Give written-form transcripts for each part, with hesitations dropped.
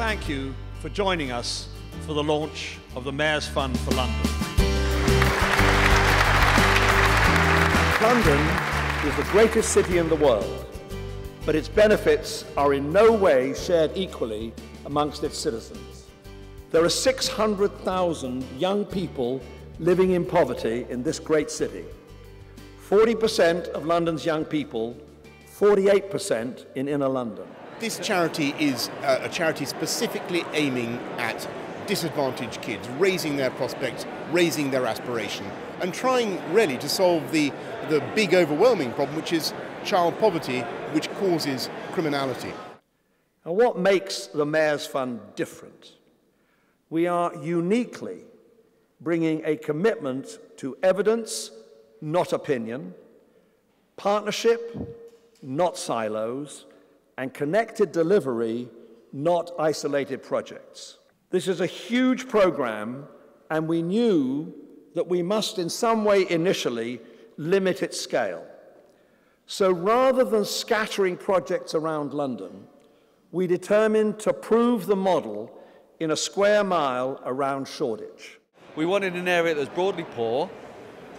thank you for joining us for the launch of the Mayor's Fund for London. London is the greatest city in the world, but its benefits are in no way shared equally amongst its citizens. There are 600,000 young people living in poverty in this great city. 40% of London's young people, 48% in inner London. This charity is a charity specifically aiming at disadvantaged kids, raising their prospects, raising their aspiration, and trying really to solve the big overwhelming problem, which is child poverty, which causes criminality. And what makes the Mayor's Fund different? We are uniquely bringing a commitment to evidence, not opinion, partnership, not silos, and connected delivery, not isolated projects. This is a huge program, and we knew that we must in some way initially limit its scale. So rather than scattering projects around London, we determined to prove the model in a square mile around Shoreditch. We wanted an area that was broadly poor,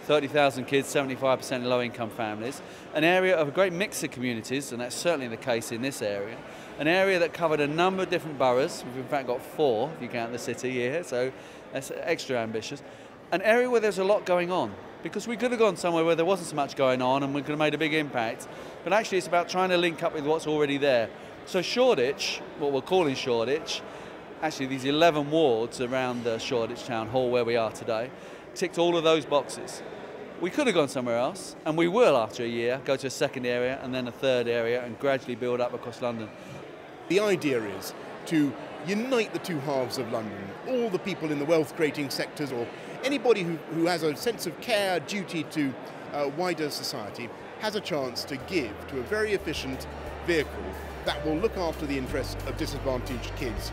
30,000 kids, 75% low-income families, an area of a great mix of communities, and that's certainly the case in this area, an area that covered a number of different boroughs. We've in fact got 4, if you count the city here, so that's extra ambitious. An area where there's a lot going on, because we could have gone somewhere where there wasn't so much going on and we could have made a big impact, but actually it's about trying to link up with what's already there. So Shoreditch, what we're calling Shoreditch, actually these 11 wards around the Shoreditch Town Hall where we are today, ticked all of those boxes. We could have gone somewhere else, and we will after a year go to a second area and then a third area and gradually build up across London. The idea is to unite the two halves of London, all the people in the wealth-creating sectors or anybody who has a sense of care, duty to wider society, has a chance to give to a very efficient vehicle that will look after the interests of disadvantaged kids.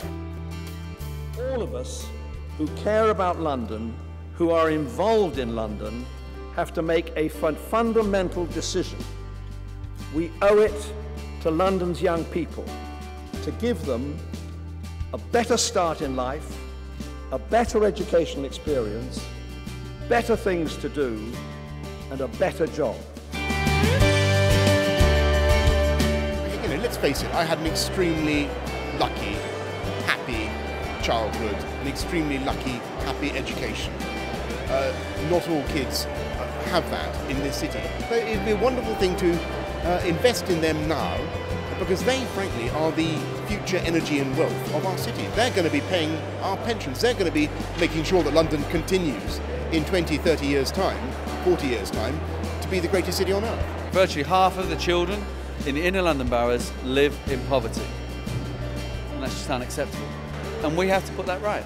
All of us who care about London, who are involved in London, have to make a fundamental decision. We owe it to London's young people to give them a better start in life, a better educational experience, better things to do, and a better job. You know, let's face it, I had an extremely lucky, happy childhood, an extremely lucky, happy education. Not all kids have that in this city. So it'd be a wonderful thing to invest in them now, because they, frankly, are the future energy and wealth of our city. They're going to be paying our pensions. They're going to be making sure that London continues in 20, 30 years' time, 40 years' time, to be the greatest city on earth. Virtually half of the children in the inner London boroughs live in poverty. And that's just unacceptable. And we have to put that right.